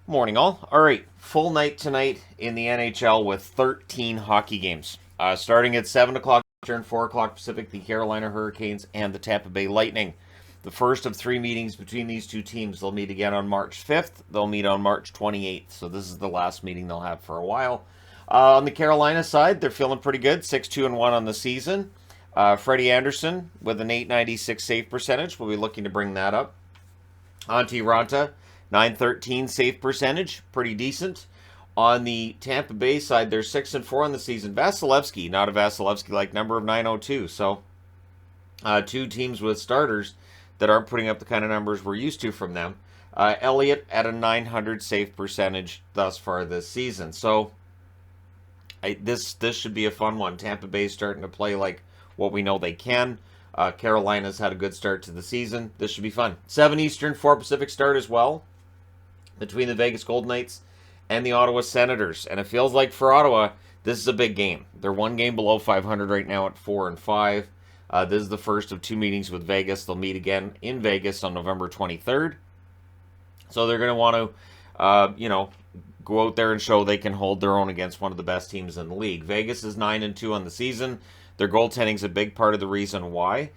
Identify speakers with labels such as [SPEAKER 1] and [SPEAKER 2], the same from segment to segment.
[SPEAKER 1] Morning, all. All right, full night tonight in the NHL with 13 hockey games. Starting at 7 o'clock Eastern, 4 o'clock Pacific, the Carolina Hurricanes and the Tampa Bay Lightning. The first of three meetings between these two teams. They'll meet again on March 5th. They'll meet on March 28th. So this is the last meeting they'll have for a while. On the Carolina side, they're feeling pretty good, 6-2-1 on the season. Freddie Anderson with an 896 save percentage. We'll be looking to bring that up. Antti Ranta, 913 save percentage, pretty decent. On the Tampa Bay side, they're 6-4 on the season. Vasilevsky, not a Vasilevsky-like number of 902. So, two teams with starters that aren't putting up the kind of numbers we're used to from them. Elliott at a 900 save percentage thus far this season. So, this should be a fun one. Tampa Bay's starting to play like what we know they can. Carolina's had a good start to the season. This should be fun. 7 Eastern, 4 Pacific start as well between the Vegas Golden Knights and the Ottawa Senators. And it feels like for Ottawa, this is a big game. They're one game below 500 right now at 4-5. This is the first of two meetings with Vegas. They'll meet again in Vegas on November 23rd. So they're going to want to, go out there and show they can hold their own against one of the best teams in the league. Vegas is 9-2 on the season. Their goaltending's a big part of the reason why.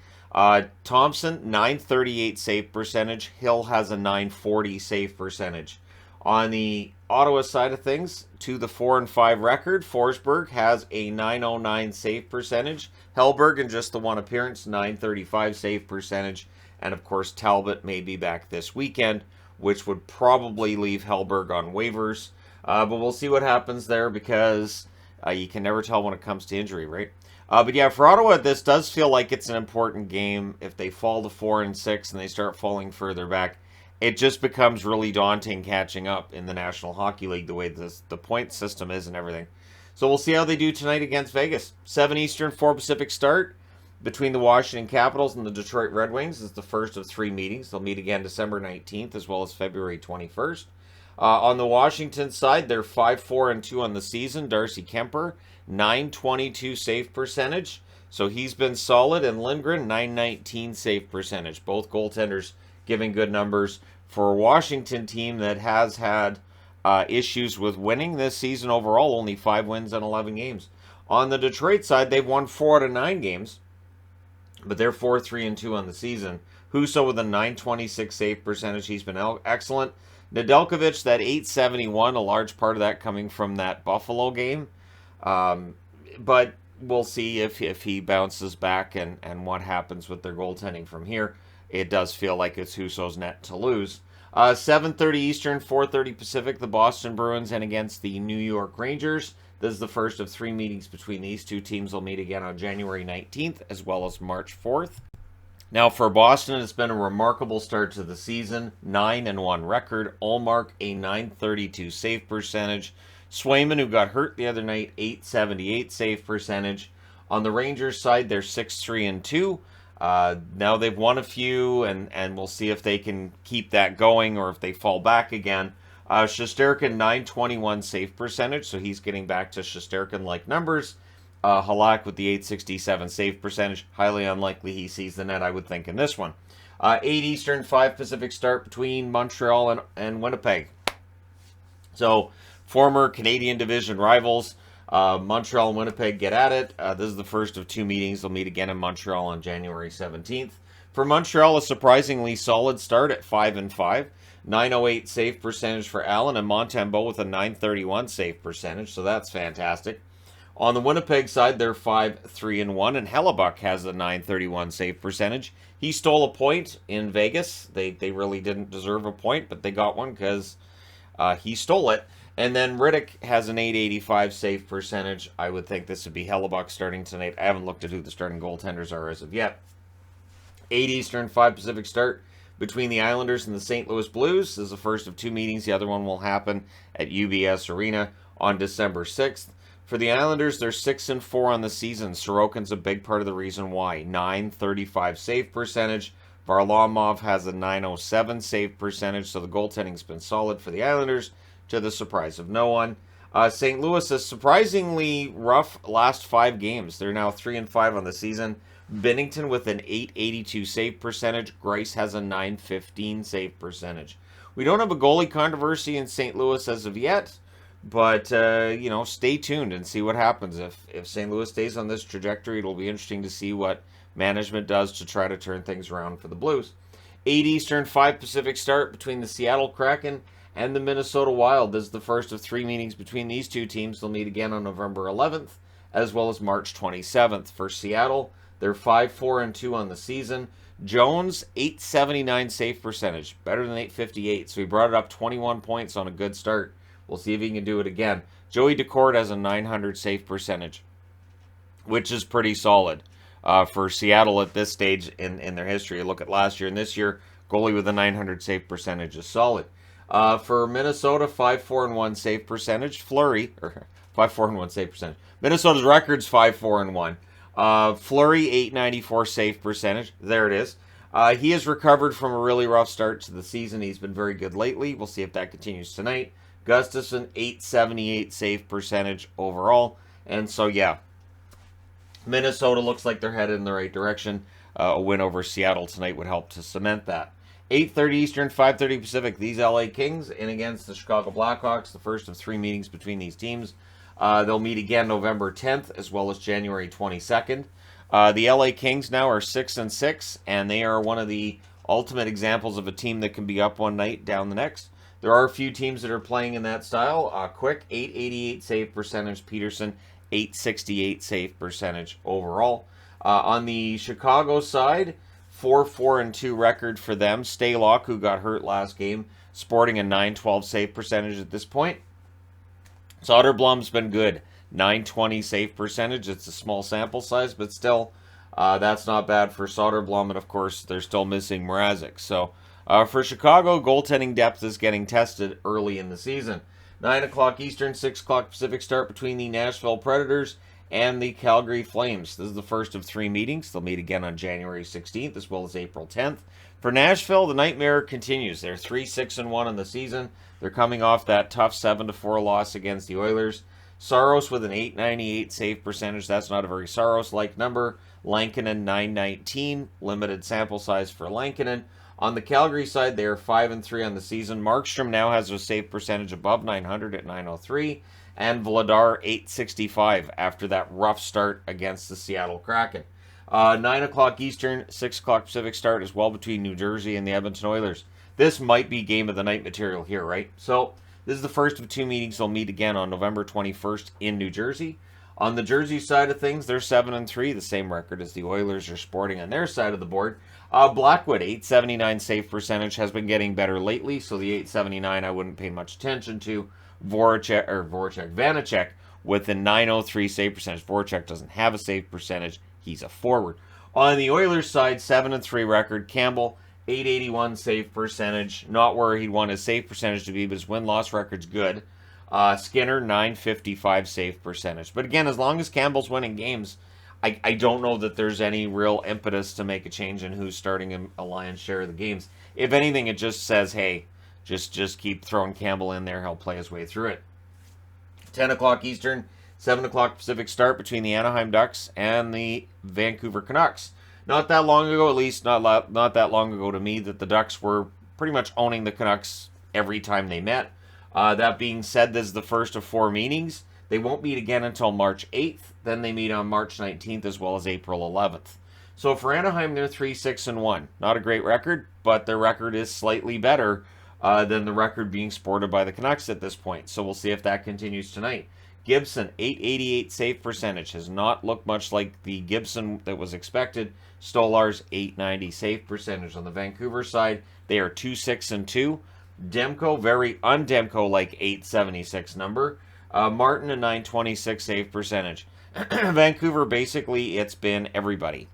[SPEAKER 1] Thompson, 938 save percentage. Hill has a 940 save percentage. On the Ottawa side of things, to the 4-5 record, Forsberg has a 909 save percentage. Hellberg, in just the one appearance, 935 save percentage. And of course, Talbot may be back this weekend, which would probably leave Hellberg on waivers. But we'll see what happens there because you can never tell when it comes to injury, right? But yeah, for Ottawa, this does feel like it's an important game. If they fall to 4-6 and they start falling further back, it just becomes really daunting catching up in the National Hockey League, the way the point system is and everything. So we'll see how they do tonight against Vegas. 7 Eastern, 4 Pacific start between the Washington Capitals and the Detroit Red Wings. This is the first of three meetings. They'll meet again December 19th as well as February 21st. On the Washington side, they're 5-4-2 on the season. Darcy Kemper, 922 save percentage. So he's been solid. And Lindgren, 919 save percentage. Both goaltenders giving good numbers for a Washington team that has had issues with winning this season overall. Only 5 wins and 11 games. On the Detroit side, they've won 4 out of 9 games. But they're 4-3-2 on the season. Husso with a 926 save percentage. He's been excellent. Nedeljkovic, that 871, a large part of that coming from that Buffalo game. But we'll see if he bounces back and what happens with their goaltending from here. It does feel like it's Husso's net to lose. 7:30 Eastern, 4:30 Pacific, the Boston Bruins and against the New York Rangers. This is the first of three meetings between these two teams. They'll meet again on January 19th as well as March 4th. Now for Boston, it's been a remarkable start to the season. 9-1 record. Ullmark, a 932 save percentage. Swayman, who got hurt the other night, 878 save percentage. On the Rangers side, they're 6-3-2. Now they've won a few, and we'll see if they can keep that going or if they fall back again. Shesterkin, 921 save percentage, so he's getting back to Shesterkin-like numbers. Halak with the 867 save percentage. Highly unlikely he sees the net, I would think, in this one. 8 Eastern, 5 Pacific start between Montreal and Winnipeg. So, former Canadian division rivals. Montreal and Winnipeg get at it. This is the first of two meetings. They'll meet again in Montreal on January 17th. For Montreal, a surprisingly solid start at 5-5. 908 save percentage for Allen and Montembeault with a 931 save percentage, so that's fantastic. On the Winnipeg side, they're 5-3-1, and Hellebuck has a 931 save percentage. He stole a point in Vegas. They really didn't deserve a point, but they got one because he stole it. And then Riddick has an 885 save percentage. I would think this would be Hellebuck starting tonight. I haven't looked at who the starting goaltenders are as of yet. 8 Eastern, 5 Pacific start between the Islanders and the St. Louis Blues. This is the first of two meetings. The other one will happen at UBS Arena on December 6th. For the Islanders, they're 6-4 on the season. Sorokin's a big part of the reason why. 935 save percentage. Varlamov has a 907 save percentage, so the goaltending's been solid for the Islanders, to the surprise of no one. St. Louis, a surprisingly rough last 5 games. They're now 3-5 on the season. Binnington with an 882 save percentage. Grice has a 915 save percentage. We don't have a goalie controversy in St. Louis as of yet, but stay tuned and see what happens. If St. Louis stays on this trajectory, it'll be interesting to see what management does to try to turn things around for the Blues. 8 Eastern, 5 Pacific start between the Seattle Kraken and the Minnesota Wild. This is the first of 3 meetings between these two teams. They'll meet again on November 11th, as well as March 27th. For Seattle, they're 5-4-2 on the season. Jones, 879 save percentage, better than 858, so he brought it up 21 points on a good start. We'll see if he can do it again. Joey Daccord has a 900 save percentage, which is pretty solid for Seattle at this stage in their history. Look at last year and this year, goalie with a 900 save percentage is solid. For Minnesota, 5-4-1 save percentage. Fleury, or 5-4-1 save percentage. Minnesota's record's 5-4-1. Fleury, 894 save percentage. There it is. He has recovered from a really rough start to the season. He's been very good lately. We'll see if that continues tonight. Gustafsson, 878 save percentage overall. And so, yeah, Minnesota looks like they're headed in the right direction. A win over Seattle tonight would help to cement that. 8:30 Eastern, 5:30 Pacific. These LA Kings in against the Chicago Blackhawks, the first of 3 meetings between these teams. They'll meet again November 10th as well as January 22nd. The LA Kings now are 6-6, and they are one of the ultimate examples of a team that can be up one night, down the next. There are a few teams that are playing in that style. Quick, 888 save percentage. Peterson, 868 save percentage overall. On the Chicago side, 4-4-2 record for them. Stalock, who got hurt last game, sporting a 912 save percentage at this point. Soderblom's been good. 920 save percentage. It's a small sample size, but still, that's not bad for Soderblom. And, of course, they're still missing Mrazek. So, for Chicago, goaltending depth is getting tested early in the season. 9 o'clock Eastern, 6 o'clock Pacific start between the Nashville Predators and the Calgary Flames. This is the first of 3 meetings. They'll meet again on January 16th as well as April 10th. For Nashville, the nightmare continues. They're 3-6-1 on the season. They're coming off that tough 7-4 loss against the Oilers. Saros with an 898 save percentage. That's not a very Saros-like number. Lankinen, 919. Limited sample size for Lankinen. On the Calgary side, they are 5-3 on the season. Markstrom now has a save percentage above 900 at 903. And Vladar, 865 after that rough start against the Seattle Kraken. 9 o'clock Eastern, 6 o'clock Pacific start as well between New Jersey and the Edmonton Oilers. This might be game of the night material here, right? So, this is the first of 2 meetings. They'll meet again on November 21st in New Jersey. On the Jersey side of things, they're 7-3, the same record as the Oilers are sporting on their side of the board. Blackwood, 879 save percentage, has been getting better lately, so the 879 I wouldn't pay much attention to. Vanacek with a 903 save percentage. Voracek doesn't have a save percentage. He's a forward. On the Oilers side, 7-3 record. Campbell, 881 save percentage. Not where he'd want his save percentage to be, but his win-loss record's good. Skinner, 955 save percentage. But again, as long as Campbell's winning games, I don't know that there's any real impetus to make a change in who's starting a lion's share of the games. If anything, it just says, hey, just keep throwing Campbell in there. He'll play his way through it. 10 o'clock Eastern, 7 o'clock Pacific start between the Anaheim Ducks and the Vancouver Canucks. Not that long ago, at least not that long ago to me, that the Ducks were pretty much owning the Canucks every time they met. That being said, this is the first of 4 meetings. They won't meet again until March 8th. Then they meet on March 19th as well as April 11th. So for Anaheim, they're 3-6-1. Not a great record, but their record is slightly better than the record being sported by the Canucks at this point. So we'll see if that continues tonight. Gibson, 888 save percentage. Has not looked much like the Gibson that was expected. Stolarz, 890 save percentage. On the Vancouver side, they are 2-6-2. Demko, very un-Demko-like 876 number. Martin, a 926 save percentage. Vancouver, basically, it's been everybody.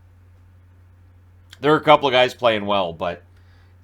[SPEAKER 1] There are a couple of guys playing well, but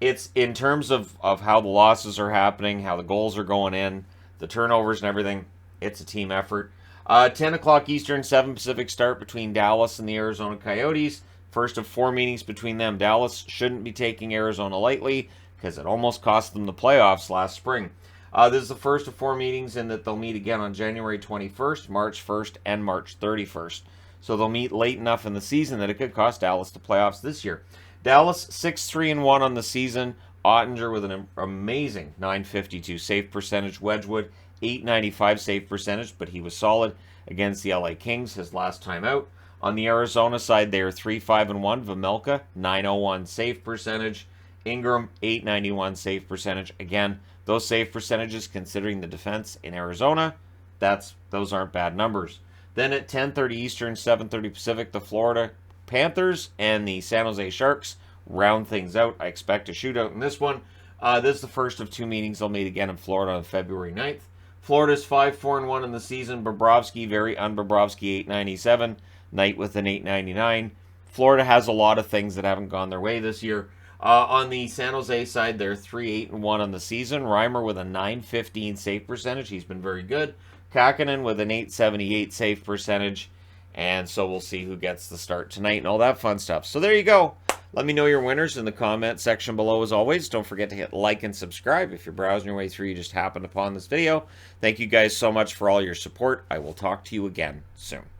[SPEAKER 1] it's in terms of how the losses are happening, how the goals are going in, the turnovers and everything, it's a team effort. 10 o'clock Eastern, 7 Pacific start between Dallas and the Arizona Coyotes. First of 4 meetings between them. Dallas shouldn't be taking Arizona lightly because it almost cost them the playoffs last spring. This is the first of 4 meetings in that they'll meet again on January 21st, March 1st, and March 31st. So they'll meet late enough in the season that it could cost Dallas the playoffs this year. Dallas 6-3-1 on the season, Ottinger with an amazing 952 save percentage. Wedgwood, 895 save percentage, but he was solid against the LA Kings his last time out. On the Arizona side, they are 3-5-1. Vejmelka, 901 save percentage. Ingram, 891 save percentage. Again, those save percentages, considering the defense in Arizona, those aren't bad numbers. Then at 10:30 Eastern, 7:30 Pacific, the Florida Panthers and the San Jose Sharks round things out. I expect a shootout in this one. This is the first of two meetings they'll meet again in Florida on February 9th. Florida's 5-4-1 in the season. Bobrovsky, very un-Bobrovsky, 897. Knight with an 899. Florida has a lot of things that haven't gone their way this year. On the San Jose side, they're 3-8-1 on the season. Reimer with a 915 save percentage. He's been very good. Kakinen with an 878 save percentage. And so we'll see who gets the start tonight and all that fun stuff. So there you go. Let me know your winners in the comment section below as always. Don't forget to hit like and subscribe. If you're browsing your way through, you just happened upon this video. Thank you guys so much for all your support. I will talk to you again soon.